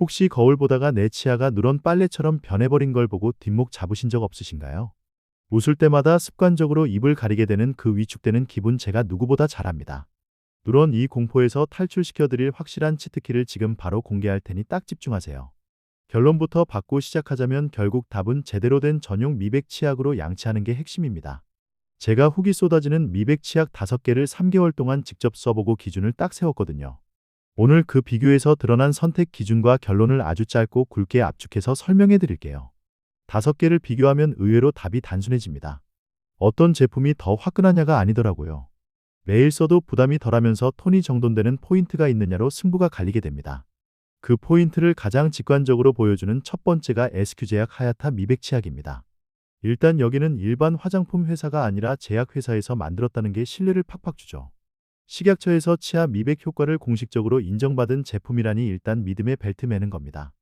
혹시 거울 보다가 내 치아가 누런 빨래처럼 변해버린 걸 보고 뒷목 잡으신 적 없으신가요? 웃을 때마다 습관적으로 입을 가리게 되는 그 위축되는 기분 제가 누구보다 잘 압니다. 누런 이 공포에서 탈출시켜드릴 확실한 치트키를 지금 바로 공개할 테니 딱 집중하세요. 결론부터 받고 시작하자면 결국 답은 제대로 된 전용 미백 치약으로 양치하는 게 핵심입니다. 제가 후기 쏟아지는 미백 치약 5개를 3개월 동안 직접 써보고 기준을 딱 세웠거든요. 오늘 그 비교에서 드러난 선택 기준과 결론을 아주 짧고 굵게 압축해서 설명해 드릴게요. 5개를 비교하면 의외로 답이 단순해집니다. 어떤 제품이 더 화끈하냐가 아니더라고요. 매일 써도 부담이 덜하면서 톤이 정돈되는 포인트가 있느냐로 승부가 갈리게 됩니다. 그 포인트를 가장 직관적으로 보여주는 첫 번째가 SQ제약 하야타 미백 치약입니다. 일단 여기는 일반 화장품 회사가 아니라 제약회사에서 만들었다는 게 신뢰를 팍팍 주죠. 식약처에서 치아 미백 효과를 공식적으로 인정받은 제품이라니 일단 믿음의 벨트 매는 겁니다.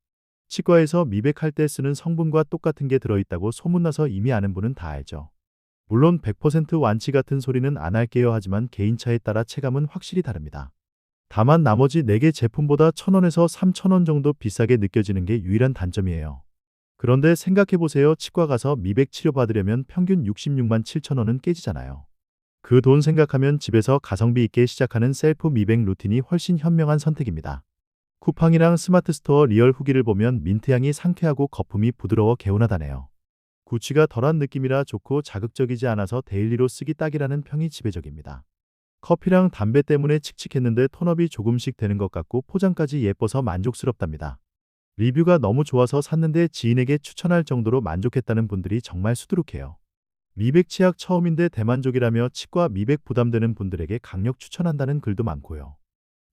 치과에서 미백할 때 쓰는 성분과 똑같은 게 들어있다고 소문나서 이미 아는 분은 다 알죠. 물론 100% 완치 같은 소리는 안 할게요 하지만 개인차에 따라 체감은 확실히 다릅니다. 다만 나머지 4개 제품보다 1,000원에서 3,000원 정도 비싸게 느껴지는 게 유일한 단점이에요. 그런데 생각해보세요. 치과 가서 미백 치료 받으려면 평균 66만 7천 원은 깨지잖아요. 그 돈 생각하면 집에서 가성비 있게 시작하는 셀프 미백 루틴이 훨씬 현명한 선택입니다. 쿠팡이랑 스마트스토어 리얼 후기를 보면 민트향이 상쾌하고 거품이 부드러워 개운하다네요. 구취가 덜한 느낌이라 좋고 자극적이지 않아서 데일리로 쓰기 딱이라는 평이 지배적입니다. 커피랑 담배 때문에 칙칙했는데 톤업이 조금씩 되는 것 같고 포장까지 예뻐서 만족스럽답니다. 리뷰가 너무 좋아서 샀는데 지인에게 추천할 정도로 만족했다는 분들이 정말 수두룩해요. 미백 치약 처음인데 대만족이라며 치과 미백 부담되는 분들에게 강력 추천한다는 글도 많고요.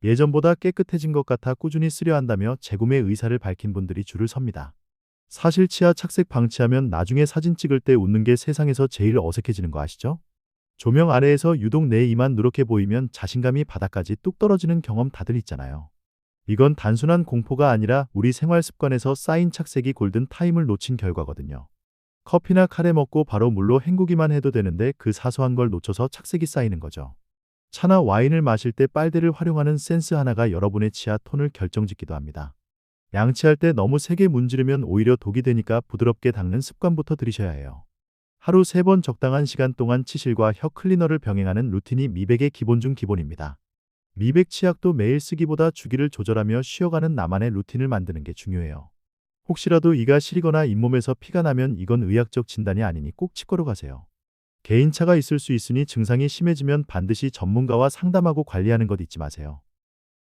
예전보다 깨끗해진 것 같아 꾸준히 쓰려 한다며 재구매 의사를 밝힌 분들이 줄을 섭니다. 사실 치아 착색 방치하면 나중에 사진 찍을 때 웃는 게 세상에서 제일 어색해지는 거 아시죠? 조명 아래에서 유독 내 이만 누렇게 보이면 자신감이 바닥까지 뚝 떨어지는 경험 다들 있잖아요. 이건 단순한 공포가 아니라 우리 생활 습관에서 쌓인 착색이 골든 타임을 놓친 결과거든요. 커피나 카레 먹고 바로 물로 헹구기만 해도 되는데 그 사소한 걸 놓쳐서 착색이 쌓이는 거죠. 차나 와인을 마실 때 빨대를 활용하는 센스 하나가 여러분의 치아 톤을 결정짓기도 합니다. 양치할 때 너무 세게 문지르면 오히려 독이 되니까 부드럽게 닦는 습관부터 들이셔야 해요. 하루 3번 적당한 시간 동안 치실과 혀 클리너를 병행하는 루틴이 미백의 기본 중 기본입니다. 미백 치약도 매일 쓰기보다 주기를 조절하며 쉬어가는 나만의 루틴을 만드는 게 중요해요. 혹시라도 이가 시리거나 잇몸에서 피가 나면 이건 의학적 진단이 아니니 꼭 치과로 가세요. 개인차가 있을 수 있으니 증상이 심해지면 반드시 전문가와 상담하고 관리하는 것 잊지 마세요.